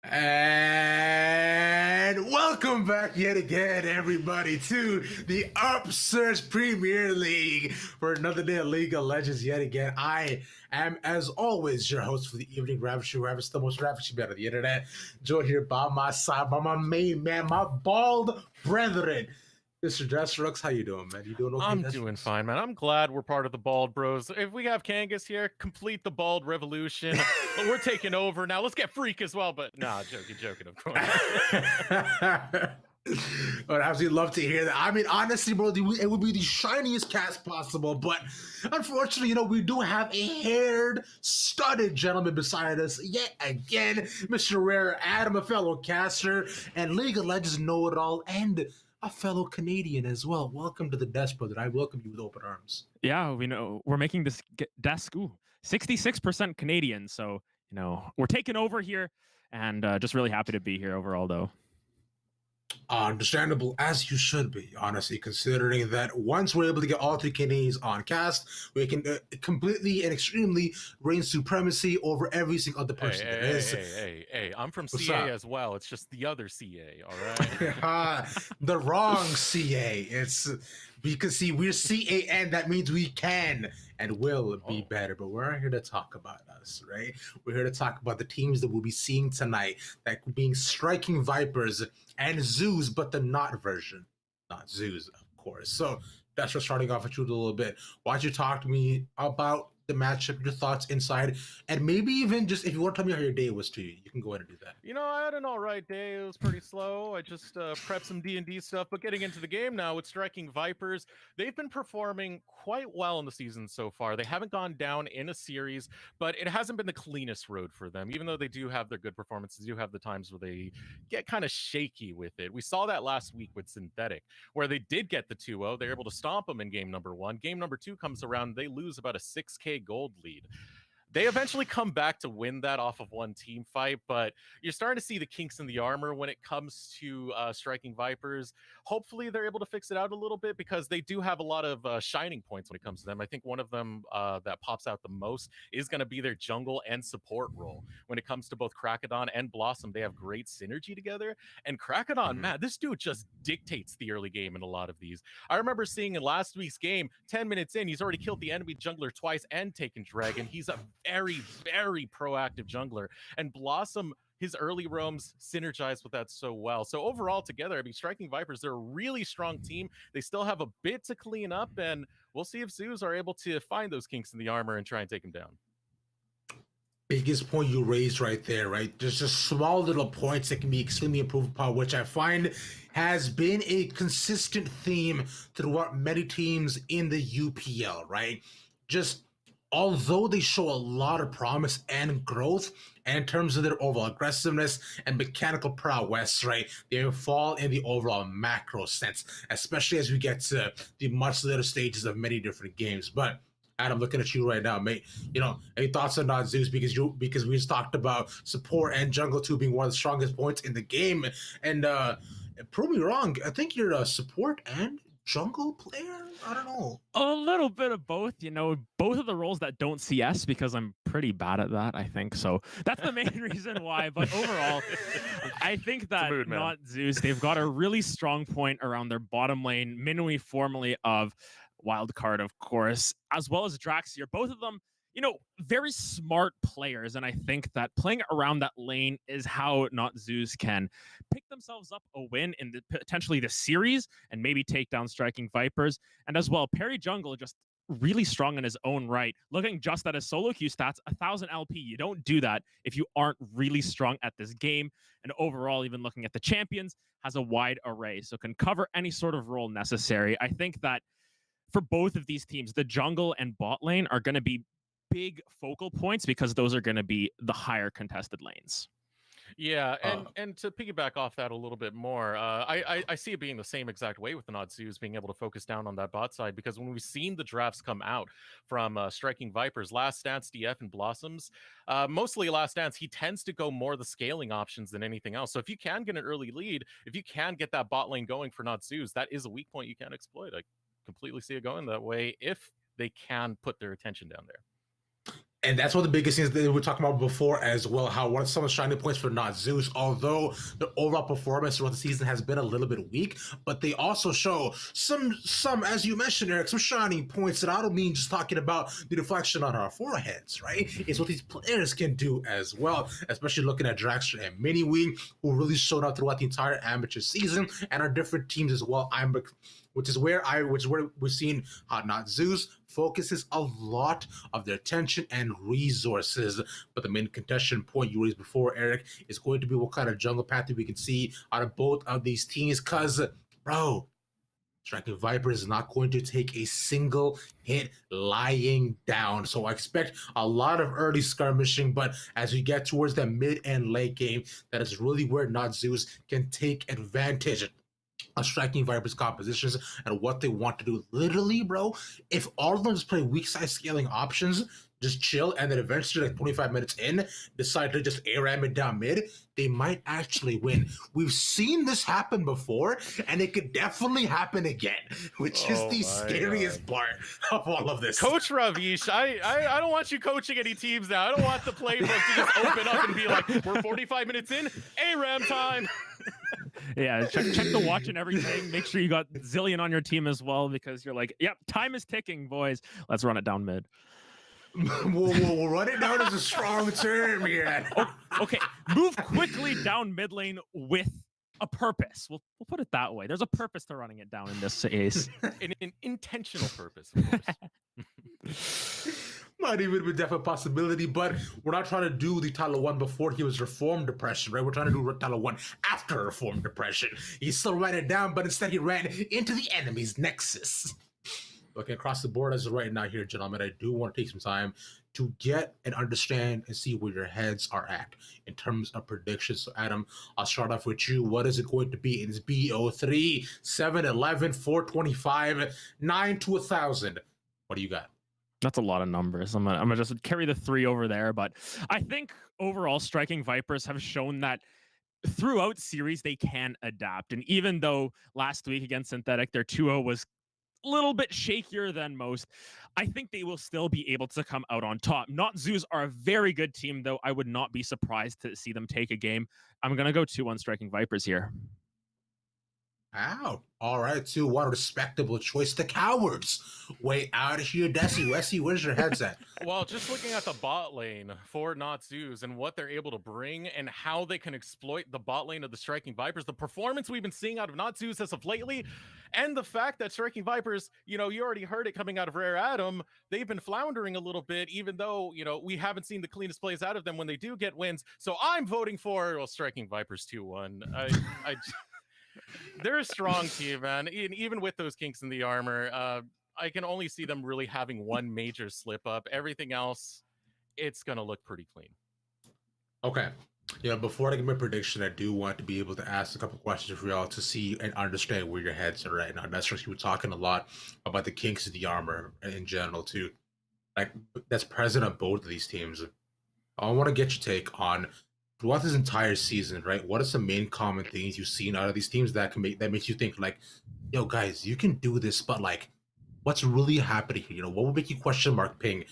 And welcome back yet again, everybody, to the Upsurge Premier League for another day of League of Legends yet again. I am, as always, your host for the evening, Ravish, the most ravishing man on the internet. Joined here by my side, by my main man, my bald brethren. Mr. Destrux, how you doing, man? You doing okay, I'm doing Destrux? fine, man. I'm glad we're part of the Bald Bros. If we have Kangas here, complete the Bald Revolution. We're taking over now. Let's get freak as well. But nah, joking, of course. I'd absolutely love to hear that. I mean, honestly, bro, it would be the shiniest cast possible, but unfortunately, we do have a haired, studded gentleman beside us yet again, Mr. Rare Adam, a fellow caster and League of Legends know-it-all, and a fellow Canadian as well. Welcome to the desk, brother. I welcome you with open arms. Yeah, we know we're making this desk 66% Canadian, so we're taking over here, and just really happy to be here overall, though. Understandable, as you should be, honestly, considering that once we're able to get all three Canadians on cast, we can completely and extremely reign supremacy over every single other person there is. Hey, I'm from CA as well. It's just the other CA, all right? The wrong CA. It's because, see, we're CAN. That means we can and will be better. But we're here to talk about us, right? We're here to talk about the teams that we'll be seeing tonight, that being Striking Vipers and Zoos, but the not version. Not Zoos, of course. So that's just starting off with you a little bit. Why don't you talk to me about the matchup, your thoughts inside, and maybe even just if you want to tell me how your day was to you, you can go ahead and do that. I had an all right day. It was pretty slow. I just prepped some D&D stuff, but getting into the game now with Striking Vipers, they've been performing quite well in the season so far. They haven't gone down in a series, but it hasn't been the cleanest road for them. Even though they do have their good performances, do have the times where they get kind of shaky with it. We saw that last week with Synthetic, where they did get the 2-0. They're able to stomp them in game number 1. Game number 2 comes around, they lose about a 6K gold lead. They eventually come back to win that off of one team fight, but you're starting to see the kinks in the armor when it comes to Striking Vipers. Hopefully they're able to fix it out a little bit, because they do have a lot of shining points when it comes to them. I think one of them that pops out the most is going to be their jungle and support role. When it comes to both Krakodon and Blossom, they have great synergy together. And Krakodon, man, this dude just dictates the early game in a lot of these. I remember seeing in last week's game, 10 minutes in, he's already killed the enemy jungler twice and taken Dragon. He's a very, very proactive jungler. And Blossom, his early roams synergize with that so well. So overall together, I mean, Striking Vipers, they're a really strong team. They still have a bit to clean up, and we'll see if Zoos are able to find those kinks in the armor and try and take them down. Biggest point you raised right there, right? There's just small little points that can be extremely improved upon, which I find has been a consistent theme throughout many teams in the UPL, right? Just although they show a lot of promise and growth, and in terms of their overall aggressiveness and mechanical prowess, right, they fall in the overall macro sense, especially as we get to the much later stages of many different games. But Adam, looking at you right now, mate. Any thoughts on not Zeus? Because we just talked about support and jungle 2 being one of the strongest points in the game, and prove me wrong. I think you're a support and jungle player. I don't know. A little bit of both. Both of the roles that don't CS, because I'm pretty bad at that, I think. So that's the main reason why. But overall, I think that not Zeus, they've got a really strong point around their bottom lane, Minui, formerly of Wildcard, of course, as well as Draxier. Both of them, very smart players. And I think that playing around that lane is how Not Zeus can pick themselves up a win in potentially the series and maybe take down Striking Vipers. And as well, Perry Jungle just really strong in his own right. Looking just at his solo queue stats, 1,000 LP. You don't do that if you aren't really strong at this game. And overall, even looking at the champions, has a wide array, so can cover any sort of role necessary. I think that for both of these teams, the jungle and bot lane are going to be big focal points, because those are going to be the higher contested lanes. Yeah, and to piggyback off that a little bit more, I see it being the same exact way with the Nodzus being able to focus down on that bot side, because when we've seen the drafts come out from Striking Vipers, Last Dance, DF, and Blossoms, mostly Last Dance, he tends to go more the scaling options than anything else. So if you can get an early lead, if you can get that bot lane going for Nodzus, that is a weak point you can't exploit. I completely see it going that way if they can put their attention down there. And that's one of the biggest things that we were talking about before as well. How one of some of the shining points for Not Zeus, although the overall performance throughout the season has been a little bit weak, but they also show some, as you mentioned, Eric, some shining points. And I don't mean just talking about the deflection on our foreheads, right? It's what these players can do as well, especially looking at Dragster and Miniwing, who really showed up throughout the entire amateur season, and our different teams as well. Which is where we've seen how Not Zeus focuses a lot of their attention and resources. But the main contention point you raised before, Eric, is going to be what kind of jungle path we can see out of both of these teams. Because, bro, Striking Viper is not going to take a single hit lying down. So I expect a lot of early skirmishing, but as we get towards the mid and late game, that is really where Not Zeus can take advantage of Striking Viper's compositions and what they want to do. Literally, bro, if all of them just play weak side scaling options, just chill, and then eventually, like 25 minutes in, decide to just ARAM it down mid, they might actually win. We've seen this happen before, and it could definitely happen again, which is the scariest part of all of this. Coach Ravish, I don't want you coaching any teams now. I don't want the playbook to just open up and be like, we're 45 minutes in, ARAM time. Yeah, check the watch and everything. Make sure you got Zillion on your team as well, because you're like, yep, time is ticking, boys. Let's run it down mid. We'll run it down as a strong term here. Okay, move quickly down mid lane with a purpose. We'll put it that way. There's a purpose to running it down in this case. An intentional purpose, of course. Might even be a definite possibility, but we're not trying to do the Title 1 before he was Reformed Depression, right? We're trying to do Title 1 after Reformed Depression. He still ran it down, but instead he ran into the enemy's nexus. Looking across the board as of right now here, gentlemen, I do want to take some time to get and understand and see where your heads are at in terms of predictions. So, Adam, I'll start off with you. What is it going to be? It is BO3, 7, 11, 425, 9 to 1,000. What do you got? That's a lot of numbers. I'm gonna just carry the 3 over there. But I think overall, Striking Vipers have shown that throughout series they can adapt. And even though last week against Synthetic, their 2-0 was a little bit shakier than most, I think they will still be able to come out on top. Not Zeus are a very good team, though. I would not be surprised to see them take a game. I'm going to go 2-1 Striking Vipers here. Wow. All right, 2-1, respectable choice. The cowards. Way out of here, Desi. Wesley, where's your heads at? Well, just looking at the bot lane for Not Zeus and what they're able to bring and how they can exploit the bot lane of the Striking Vipers, the performance we've been seeing out of Not Zeus as of lately, and the fact that Striking Vipers, you already heard it coming out of Rare Adam, they've been floundering a little bit, even though, we haven't seen the cleanest plays out of them when they do get wins. So I'm voting for, Striking Vipers 2-1. They're a strong team, man. Even with those kinks in the armor, I can only see them really having one major slip up. Everything else, it's going to look pretty clean. Okay. Before I give my prediction, I do want to be able to ask a couple questions for y'all to see and understand where your heads are right now. That's just, you were talking a lot about the kinks of the armor in general, too. Like, that's present on both of these teams. I want to get your take on, throughout this entire season, right? What are some main common things you've seen out of these teams that makes you think like, yo, guys, you can do this, but like, what's really happening here? What would make you question mark ping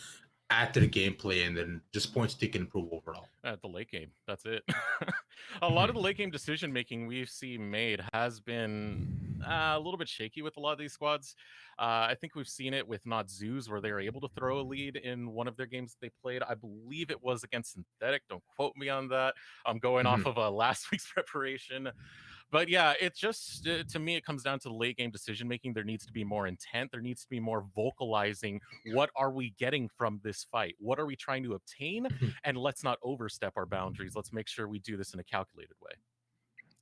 after the gameplay, and then just points they can improve overall? At the late game, that's it. A lot of the late game decision making we've seen made has been a little bit shaky with a lot of these squads. I think we've seen it with Not Zeus, where they were able to throw a lead in one of their games that they played. I believe it was against Synthetic. Don't quote me on that. I'm going off of last week's preparation. But yeah, it's just, to me, it comes down to the late game decision making. There needs to be more intent. There needs to be more vocalizing. What are we getting from this fight? What are we trying to obtain? And let's not overstep our boundaries. Let's make sure we do this in a calculated way.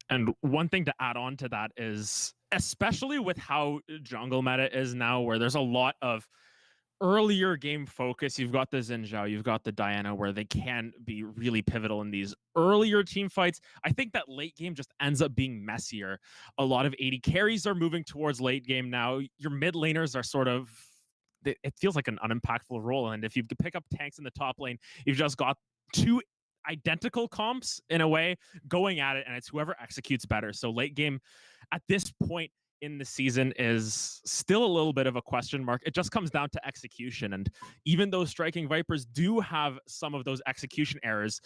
And one thing to add on to that is, especially with how jungle meta is now, where there's a lot of earlier game focus, you've got the Xin Zhao, you've got the Diana, where they can be really pivotal in these earlier team fights. I think that late game just ends up being messier. A lot of AD carries are moving towards late game now. Your mid laners are sort of, it feels like an unimpactful role. And if you pick up tanks in the top lane, you've just got 2 identical comps in a way going at it, and it's whoever executes better. So late game at this point, in the season is still a little bit of a question mark. It just comes down to execution. And even though Striking Vipers do have some of those execution errors,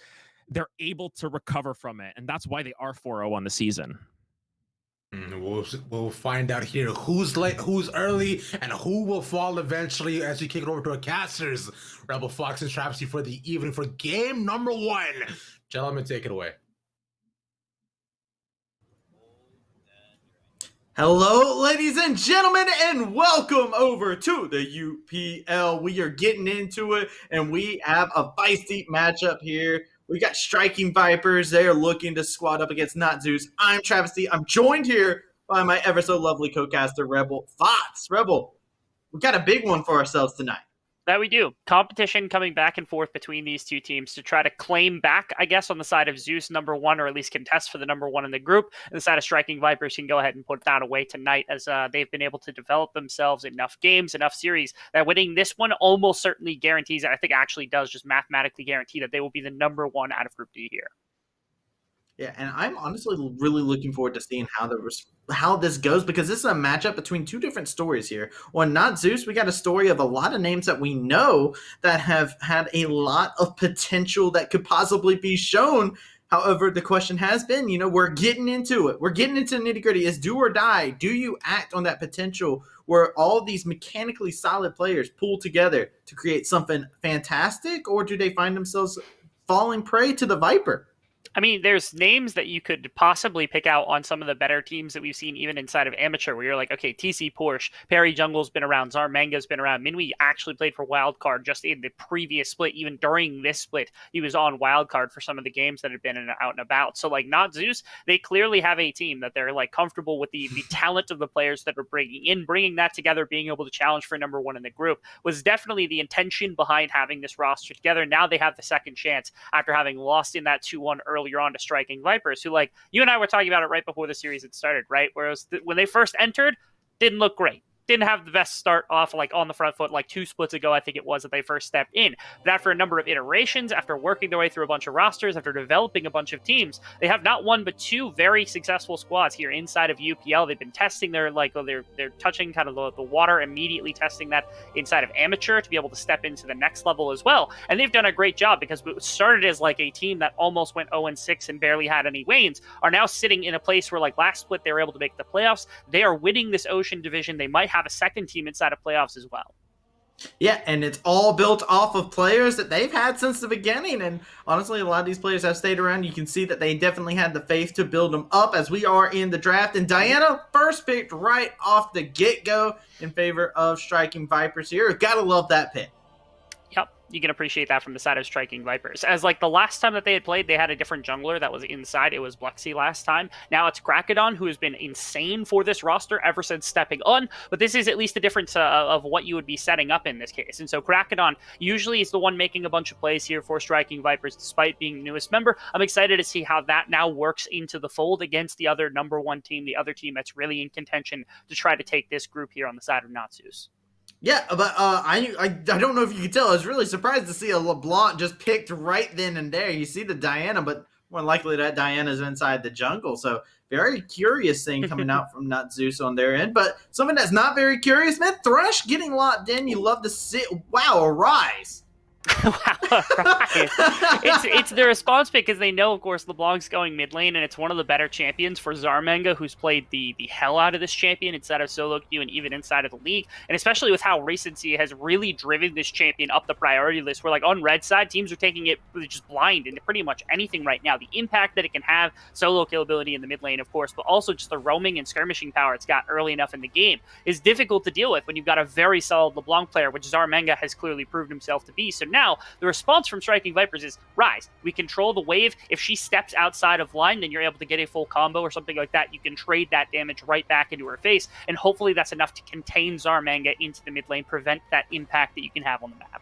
they're able to recover from it. And that's why they are 4-0 on the season. We'll find out here who's late, who's early, and who will fall eventually as we kick it over to our casters, Rebel Fox and Travesty, for the evening for game number 1. Gentlemen, take it away. Hello, ladies and gentlemen, and welcome over to the UPL. We are getting into it, and we have a feisty matchup here. We got Striking Vipers. They're looking to squad up against Not Zeus. I'm Travesty. I'm joined here by my ever so lovely co-caster, Rebel Fox. Rebel, we got a big one for ourselves tonight. That we do. Competition coming back and forth between these two teams to try to claim back, I guess, on the side of Zeus #1, or at least contest for the #1 in the group. And the side of Striking Vipers can go ahead and put that away tonight, as they've been able to develop themselves enough games, enough series, that winning this one almost certainly guarantees, I think actually does just mathematically guarantee, that they will be the #1 out of Group D here. Yeah, and I'm honestly really looking forward to seeing how this goes, because this is a matchup between two different stories here. On Not Zeus, we got a story of a lot of names that we know that have had a lot of potential that could possibly be shown. However, the question has been, we're getting into it. We're getting into the nitty-gritty. It's do or die. Do you act on that potential where all these mechanically solid players pull together to create something fantastic, or do they find themselves falling prey to the Viper? I mean, there's names that you could possibly pick out on some of the better teams that we've seen even inside of Amateur, where you're like, okay, TC Porsche, Perry Jungle's been around, Zarmanga's been around. Minwee actually played for Wildcard just in the previous split. Even during this split, he was on Wildcard for some of the games that had been out and about. So, like, Not Zeus, they clearly have a team that they're, like, comfortable with the talent of the players that are bringing that together, being able to challenge for #1 in the group was definitely the intention behind having this roster together. Now they have the second chance after having lost in that 2-1 earlier on to Striking Vipers, who, like, you and I were talking about it right before the series had started, right? Whereas when they first entered, didn't look great. Didn't have the best start off, like, on the front foot, like 2 splits ago, I think it was, that they first stepped in. But after a number of iterations, after working their way through a bunch of rosters, after developing a bunch of teams, they have not one but 2 very successful squads here inside of UPL. They've been testing their, like, they're touching kind of the water, immediately testing that inside of Amateur to be able to step into the next level as well. And they've done a great job, because it started as like a team that almost went 0-6 and barely had any wins, are now sitting in a place where, like, last split they were able to make the playoffs. They are winning this Ocean division. They might have a second team inside of playoffs as well. Yeah, and it's all built off of players that they've had since the beginning. And honestly, a lot of these players have stayed around. You can see that they definitely had the faith to build them up as we are in the draft. And Diana first picked right off the get-go in favor of Striking Vipers here. Gotta love that pick. Yep, you can appreciate that from the side of Striking Vipers. As, like, the last time that they had played, they had a different jungler that was inside. It was Blexy last time. Now it's Krakodon, who has been insane for this roster ever since stepping on. But this is at least a difference of what you would be setting up in this case. And so Krakodon usually is the one making a bunch of plays here for Striking Vipers, despite being the newest member. I'm excited to see how that now works into the fold against the other #1 team, the other team that's really in contention to try to take this group here on the side of Not Zeus. Yeah, but I don't know if you can tell. I was really surprised to see a LeBlanc just picked right then and there. You see the Diana, but more likely that Diana's inside the jungle. So very curious thing coming out from Not Zeus on their end. But something that's not very curious, man, Thresh getting locked in. You love to see. Wow, a rise. Wow, right. It's their response pick, because they know, of course, LeBlanc's going mid lane, and it's one of the better champions for Zarmanga, who's played the hell out of this champion inside of solo queue and even inside of the league. And especially with how recency has really driven this champion up the priority list, where, like, on red side, teams are taking it just blind into pretty much anything right now. The impact that it can have, solo kill ability in the mid lane, of course, but also just the roaming and skirmishing power it's got early enough in the game is difficult to deal with when you've got a very solid LeBlanc player, which Zarmanga has clearly proved himself to be. So now the response from Striking Vipers is rise. We control the wave. If she steps outside of line, then you're able to get a full combo or something like that. You can trade that damage right back into her face, and hopefully that's enough to contain Zarmanga into the mid lane, prevent that impact that you can have on the map.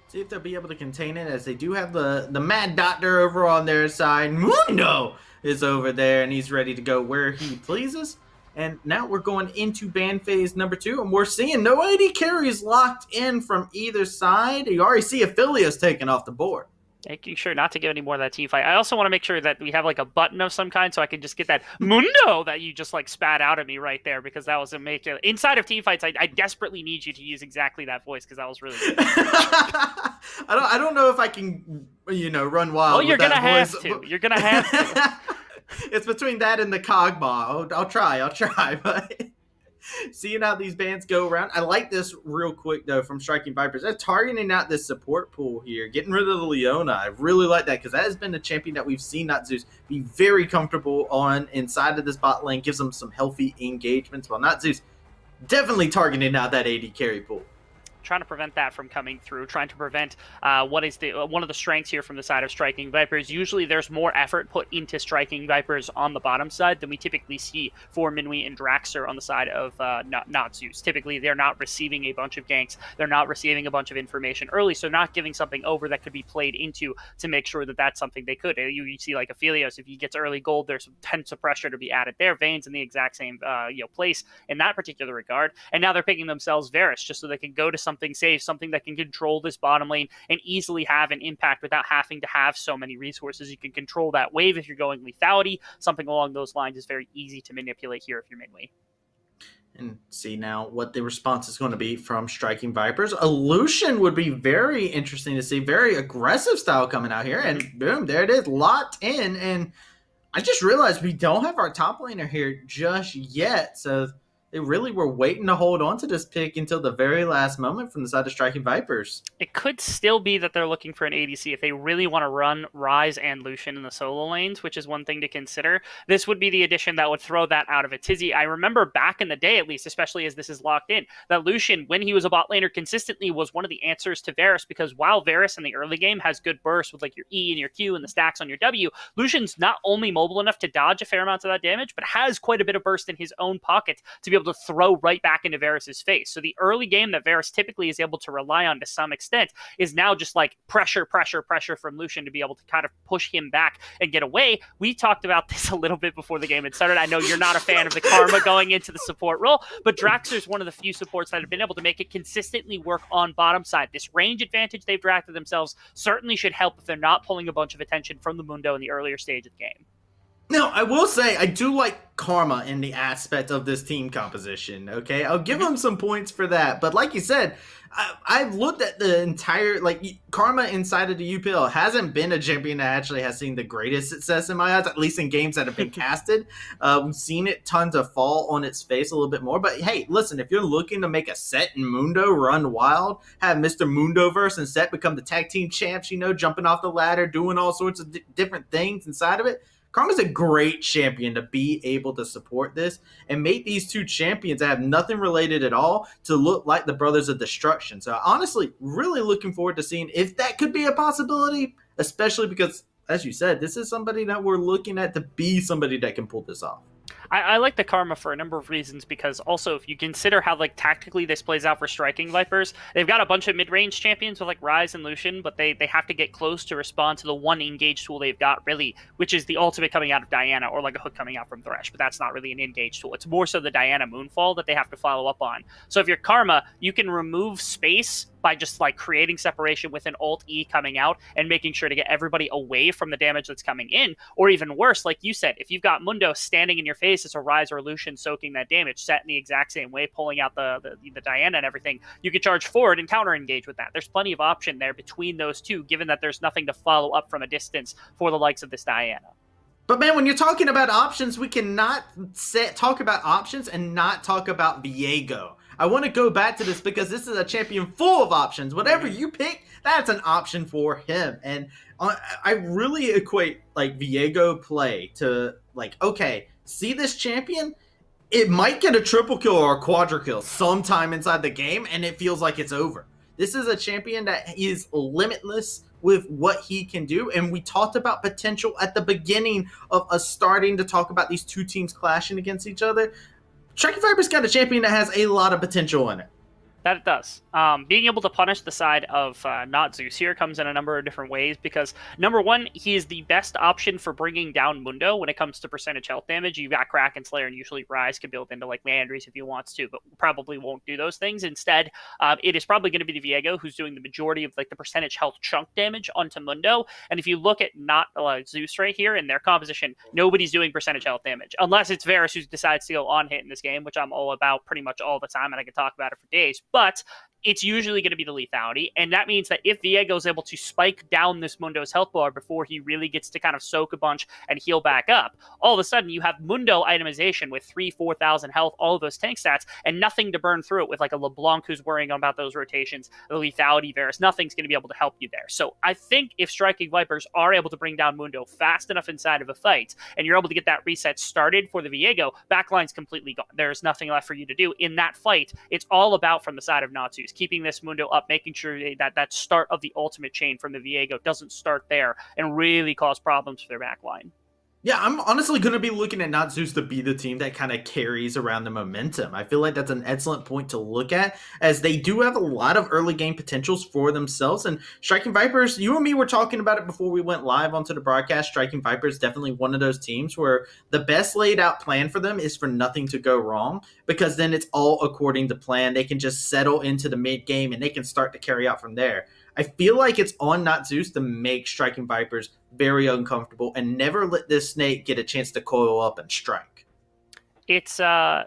See if they'll be able to contain it, as they do have the Mad Doctor over on their side. Mundo is over there, and he's ready to go where he pleases. And now we're going into ban phase #2, and we're seeing no AD carries locked in from either side. You already see Aphelios taken off the board. Making sure not to give any more of that team fight. I also want to make sure that we have like a button of some kind so I can just get that Mundo that you just like spat out at me right there, because that was amazing. Inside of team fights, I desperately need you to use exactly that voice because that was really good. I don't know if I can, run wild. Well, you're with gonna that have voice. to. You're gonna have to. It's between that and the Cogma. I'll try. But seeing how these bands go around, I like this real quick though from Striking Vipers. They're targeting out this support pool here, getting rid of the Leona. I really like that because that has been a champion that we've seen Not Zeus be very comfortable on inside of this bot lane. Gives them some healthy engagements. While Not Zeus definitely targeting out that AD carry pool. Trying to prevent that from coming through, trying to prevent what is one of the strengths here from the side of Striking Vipers. Usually there's more effort put into Striking Vipers on the bottom side than we typically see for Minwi and Draxer on the side of not Zeus. Typically they're not receiving a bunch of ganks, they're not receiving a bunch of information early, so not giving something over that could be played into to make sure that that's something they could. You see like Aphelios, if he gets early gold, there's tons of pressure to be added there. Vayne's in the exact same place in that particular regard, and now they're picking themselves Varus just so they can go to something safe, something that can control this bottom lane and easily have an impact without having to have so many resources. You can control that wave if you're going lethality. Something along those lines is very easy to manipulate here if you're Minwi. And see now what the response is going to be from Striking Vipers. A Lucian would be very interesting to see. Very aggressive style coming out here. And boom, there it is, locked in. And I just realized we don't have our top laner here just yet. So they really were waiting to hold on to this pick until the very last moment from the side of Striking Vipers. It could still be that they're looking for an ADC if they really want to run Ryze and Lucian in the solo lanes, which is one thing to consider. This would be the addition that would throw that out of it. Tizzy, I remember back in the day, at least, especially as this is locked in, that Lucian, when he was a bot laner consistently, was one of the answers to Varus, because while Varus in the early game has good bursts with like your E and your Q and the stacks on your W, Lucian's not only mobile enough to dodge a fair amount of that damage, but has quite a bit of burst in his own pocket to be able to throw right back into Varus's face. So the early game that Varus typically is able to rely on to some extent is now just like pressure from Lucian to be able to kind of push him back and get away. We talked about this a little bit before the game had started. I know you're not a fan of the Karma going into the support role, but Draxer's one of the few supports that have been able to make it consistently work on bottom side. This range advantage they've drafted themselves certainly should help if they're not pulling a bunch of attention from the Mundo in the earlier stage of the game. Now, I will say, I do like Karma in the aspect of this team composition, okay? I'll give him some points for that. But like you said, I've looked at the entire, Karma inside of the UPL hasn't been a champion that actually has seen the greatest success in my eyes, at least in games that have been casted. We've seen it tons of fall on its face a little bit more. But hey, listen, if you're looking to make a Set and Mundo run wild, have Mr. Mundoverse and Set become the tag team champs, jumping off the ladder, doing all sorts of different things inside of it, Karma's a great champion to be able to support this and make these two champions that have nothing related at all to look like the Brothers of Destruction. So honestly, really looking forward to seeing if that could be a possibility, especially because, as you said, this is somebody that we're looking at to be somebody that can pull this off. I like the Karma for a number of reasons, because also if you consider how tactically this plays out for Striking Vipers, they've got a bunch of mid-range champions with Ryze and Lucian, but they have to get close to respond to the one engage tool they've got, really, which is the ultimate coming out of Diana, or like a hook coming out from Thresh, but that's not really an engage tool. It's more so the Diana Moonfall that they have to follow up on. So if you're Karma, you can remove space by just creating separation with an Alt E coming out and making sure to get everybody away from the damage that's coming in. Or even worse, like you said, if you've got Mundo standing in your face as a Ryze or Lucian soaking that damage, Set in the exact same way, pulling out the Diana and everything, you could charge forward and counter engage with that. There's plenty of option there between those two, given that there's nothing to follow up from a distance for the likes of this Diana. But man, when you're talking about options, we cannot talk about options and not talk about Viego. I want to go back to this because this is a champion full of options. Whatever you pick, that's an option for him. And I really equate Viego play to okay, see this champion? It might get a triple kill or a quadra kill sometime inside the game, and it feels like it's over. This is a champion that is limitless with what he can do, and we talked about potential at the beginning of us starting to talk about these two teams clashing against each other. Striking Vipers got a champion that has a lot of potential in it. That it does. Being able to punish the side of not Zeus here comes in a number of different ways because, number one, he is the best option for bringing down Mundo when it comes to percentage health damage. You've got Kraken Slayer, and usually Rise can build into like Landry's if he wants to, but probably won't do those things. Instead, it is probably going to be the Viego who's doing the majority of like the percentage health chunk damage onto Mundo. And if you look at not Zeus right here in their composition, nobody's doing percentage health damage unless it's Varus who decides to go on hit in this game, which I'm all about pretty much all the time, and I can talk about it for days. But it's usually going to be the lethality, and that means that if Viego is able to spike down this Mundo's health bar before he really gets to kind of soak a bunch and heal back up, all of a sudden you have Mundo itemization with 3,000-4,000 health, all of those tank stats, and nothing to burn through it with like a LeBlanc who's worrying about those rotations, the lethality Varus, nothing's going to be able to help you there. So I think if Striking Vipers are able to bring down Mundo fast enough inside of a fight, and you're able to get that reset started for the Viego, backline's completely gone. There's nothing left for you to do. In that fight, it's all about from the side of Natsus, keeping this Mundo up, making sure that start of the ultimate chain from the Viego doesn't start there and really cause problems for their backline. Yeah, I'm honestly going to be looking at Not Zeus to be the team that kind of carries around the momentum. I feel like that's an excellent point to look at, as they do have a lot of early game potentials for themselves. And Striking Vipers, you and me were talking about it before we went live onto the broadcast. Striking Vipers definitely one of those teams where the best laid out plan for them is for nothing to go wrong, because then it's all according to plan. They can just settle into the mid game and they can start to carry out from there. I feel like it's on Not Zeus to make Striking Vipers very uncomfortable and never let this snake get a chance to coil up and strike. It's a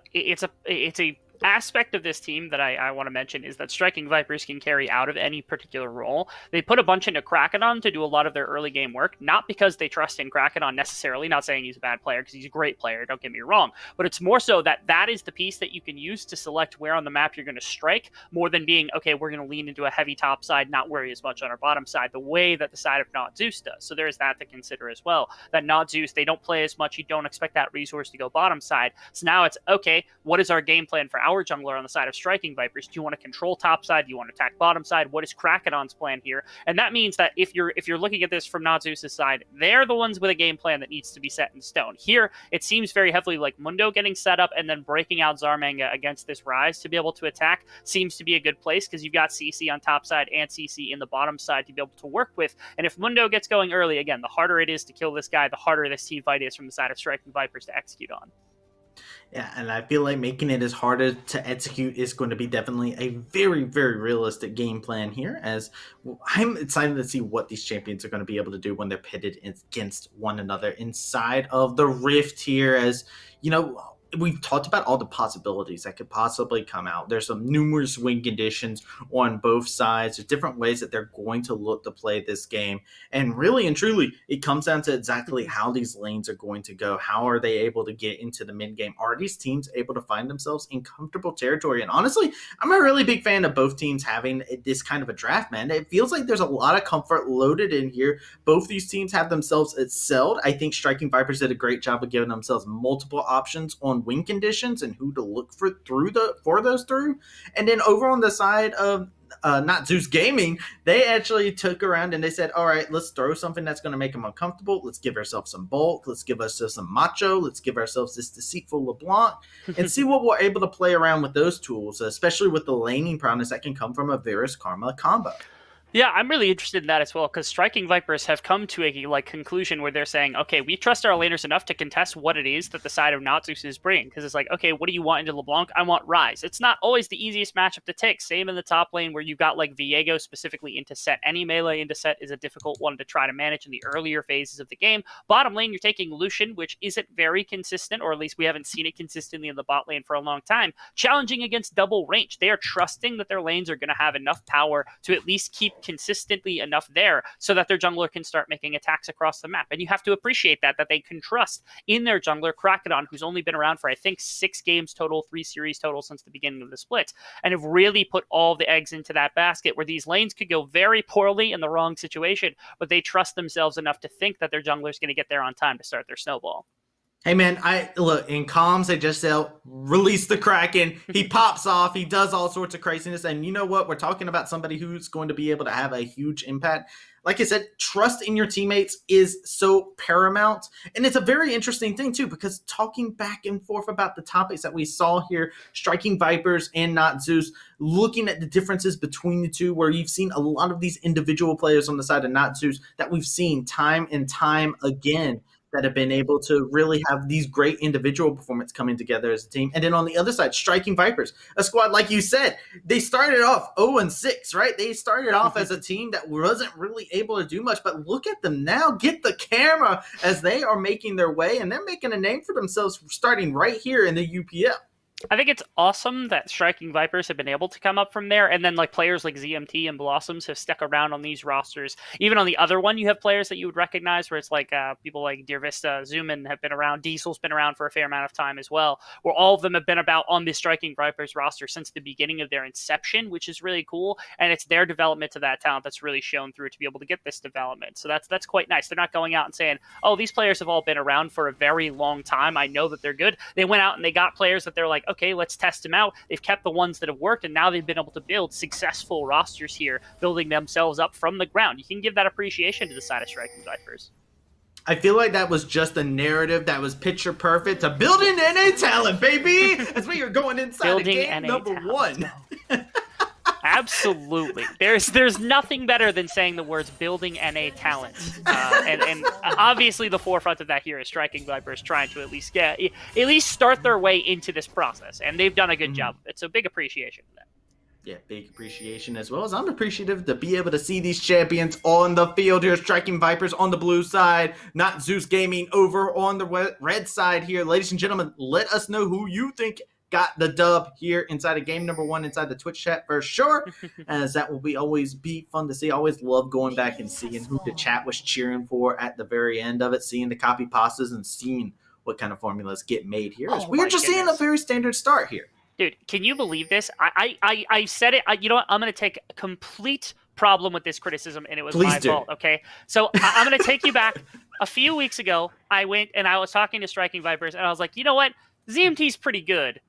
aspect of this team that I want to mention is that Striking Vipers can carry out of any particular role. They put a bunch into Krakedon to do a lot of their early game work, not because they trust in Krakedon necessarily, not saying he's a bad player, because he's a great player, don't get me wrong, but it's more so that that is the piece that you can use to select where on the map you're going to strike, more than being, okay, we're going to lean into a heavy top side, not worry as much on our bottom side, the way that the side of Not Zeus does. So there's that to consider as well. That Not Zeus, they don't play as much, you don't expect that resource to go bottom side. So now it's, okay, what is our game plan for our jungler on the side of Striking Vipers? Do you want to control top side? Do you want to attack bottom side? What is Krakedon's plan here? And that means that if you're looking at this from Not Zeus' side, they're the ones with a game plan that needs to be set in stone. Here, it seems very heavily like Mundo getting set up and then breaking out Zarmanga against this Rise to be able to attack seems to be a good place, because you've got CC on top side and CC in the bottom side to be able to work with. And if Mundo gets going early, again, the harder it is to kill this guy, the harder this team fight is from the side of Striking Vipers to execute on. Yeah, and I feel like making it as harder to execute is going to be definitely a very, very realistic game plan here, as I'm excited to see what these champions are going to be able to do when they're pitted against one another inside of the Rift here. As, you know, we've talked about all the possibilities that could possibly come out. There's some numerous win conditions on both sides. There's different ways that they're going to look to play this game. And really and truly, it comes down to exactly how these lanes are going to go. How are they able to get into the mid game? Are these teams able to find themselves in comfortable territory? And honestly, I'm a really big fan of both teams having this kind of a draft, man. It feels like there's a lot of comfort loaded in here. Both these teams have themselves excelled. I think Striking Vipers did a great job of giving themselves multiple options on win conditions and who to look for those through. And then over on the side of Not Zeus Gaming, they actually took around and they said, all right, let's throw something that's going to make them uncomfortable. Let's give ourselves some bulk. Let's give ourselves some macho. Let's give ourselves this deceitful LeBlanc and see what we're able to play around with those tools, especially with the laning prowess that can come from a Varus Karma combo. Yeah, I'm really interested in that as well, because Striking Vipers have come to a conclusion where they're saying, okay, we trust our laners enough to contest what it is that the side of Not Zeus is bringing, because it's like, okay, what do you want into LeBlanc? I want Rise. It's not always the easiest matchup to take. Same in the top lane where you've got like Viego specifically into set. Any melee into set is a difficult one to try to manage in the earlier phases of the game. Bottom lane, you're taking Lucian, which isn't very consistent, or at least we haven't seen it consistently in the bot lane for a long time, challenging against double range. They are trusting that their lanes are going to have enough power to at least keep consistently enough there so that their jungler can start making attacks across the map. And you have to appreciate that they can trust in their jungler, Krakedon, who's only been around for, I think, 6 games total, 3 series total since the beginning of the split, and have really put all the eggs into that basket where these lanes could go very poorly in the wrong situation, but they trust themselves enough to think that their jungler is going to get there on time to start their snowball. Hey man, I look in comms. They just say release the Kraken. He pops off. He does all sorts of craziness, and you know what? We're talking about somebody who's going to be able to have a huge impact. Like I said, trust in your teammates is so paramount, and it's a very interesting thing too, because talking back and forth about the topics that we saw here, striking Vipers and Not Zeus, looking at the differences between the two, where you've seen a lot of these individual players on the side of Not Zeus that we've seen time and time again, that have been able to really have these great individual performances coming together as a team. And then on the other side, Striking Vipers, a squad, like you said, they started off 0-6, right? They started off as a team that wasn't really able to do much, but look at them now, get the camera as they are making their way, and they're making a name for themselves starting right here in the UPL. I think it's awesome that Striking Vipers have been able to come up from there, and then like players like ZMT and Blossoms have stuck around on these rosters. Even on the other one, you have players that you would recognize, where it's like people like Dear Vista, Zoomin have been around, Diesel's been around for a fair amount of time as well, where all of them have been about on the Striking Vipers roster since the beginning of their inception, which is really cool, and it's their development to that talent that's really shown through to be able to get this development. So that's quite nice. They're not going out and saying, oh, these players have all been around for a very long time, I know that they're good. They went out and they got players that they're like, okay, let's test them out. They've kept the ones that have worked, and now they've been able to build successful rosters here, building themselves up from the ground. You can give that appreciation to the side of Striking Vipers. I feel like that was just a narrative that was picture perfect to building NA talent, baby. As we are going inside building game NA number talent. 1. Absolutely. There's nothing better than saying the words building NA talent. And obviously the forefront of that here is Striking Vipers trying to at least start their way into this process. And they've done a good job of it. So big appreciation for that. Yeah, big appreciation, as well as I'm appreciative to be able to see these champions on the field here. Striking Vipers on the blue side, Not Zeus Gaming over on the red side here. Ladies and gentlemen, let us know who you think got the dub here inside of game number 1 inside the Twitch chat for sure, as that will always be fun to see. I always love going back and seeing who the chat was cheering for at the very end of it, seeing the copy pastas and seeing what kind of formulas get made here. We're just seeing a very standard start here. Dude, can you believe this? I said it. You know what? I'm going to take a complete problem with this criticism, and it was my fault, okay? So I'm going to take you back. A few weeks ago, I went and I was talking to Striking Vipers, and I was like, you know what? ZMT's pretty good.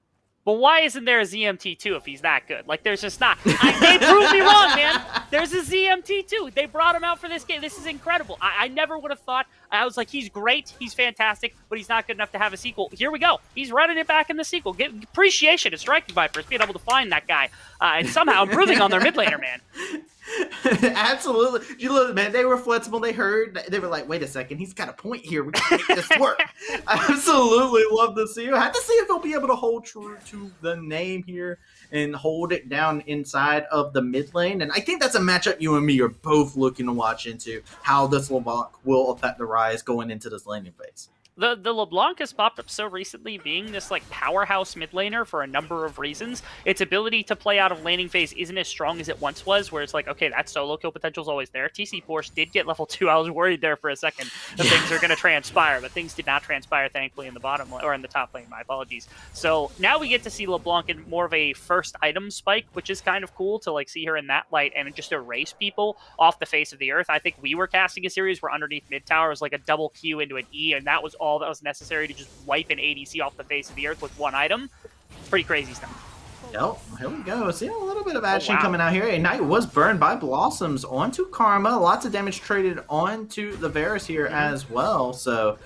But why isn't there a ZMT2 if he's that good? Like, there's just not. They proved me wrong, man. There's a ZMT2. They brought him out for this game. This is incredible. I never would have thought. I was like, he's great. He's fantastic. But he's not good enough to have a sequel. Here we go. He's running it back in the sequel. Give appreciation to Striking Vipers being able to find that guy and somehow improving on their mid laner, man. Absolutely. You look, man, they were flexible. They heard. They were like, wait a second. He's got a point here. We got to make this work. I absolutely love to see. I had to see if they'll be able to hold true to the name here and hold it down inside of the mid lane. And I think that's a matchup you and me are both looking to watch into, how this LeBlanc will affect the Rise going into this laning phase. The LeBlanc has popped up so recently, being this like powerhouse mid laner for a number of reasons. Its ability to play out of laning phase isn't as strong as it once was, where it's like, okay, that solo kill potential is always there. TC Porsche did get level 2. I was worried there for a second that things are going to transpire, but things did not transpire, thankfully, in the bottom or in the top lane. My apologies. So now we get to see LeBlanc in more of a first item spike, which is kind of cool to like see her in that light and just erase people off the face of the earth. I think we were casting a series where underneath mid tower was like a double Q into an E, and that was all that was necessary to just wipe an ADC off the face of the earth with one item. Pretty crazy stuff. Yep, here we go. Seeing a little bit of action coming out here. A Knight was burned by Blossoms onto Karma. Lots of damage traded onto the Varus here as well. So,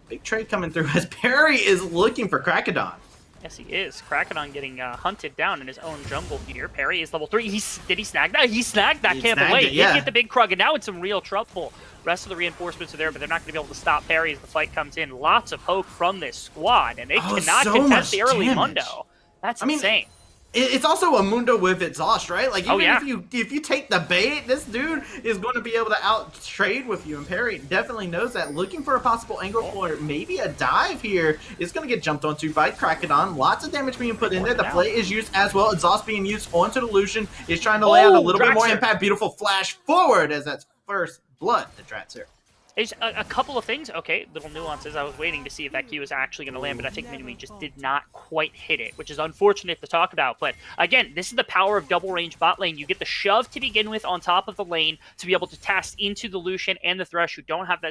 big trade coming through as Perry is looking for Krakadon. Yes, he is. Krakadon getting hunted down in his own jungle here. Perry is level 3. Did he snag that? He snagged that camp away. He did get the big Krug, and now it's some real trouble. Rest of the reinforcements are there, but they're not going to be able to stop Perry as the fight comes in. Lots of poke from this squad, and they cannot contest the early Mundo. That's insane. It's also a Mundo with exhaust, right? Like, even if you take the bait, this dude is going to be able to out-trade with you, and Perry definitely knows that. Looking for a possible angle for maybe a dive here is going to get jumped onto by Krakadon. Lots of damage being put in there. The play is used as well. Exhaust being used onto the Lucian. He's trying to lay out a little bit more impact. Beautiful flash forward as that's first blood to Dratzer. It's a couple of things. Okay, little nuances. I was waiting to see if that Q was actually going to land, but I think Minimi just did not quite hit it, which is unfortunate to talk about. But again, this is the power of double range bot lane. You get the shove to begin with on top of the lane to be able to cast into the Lucian and the Thresh, who don't have that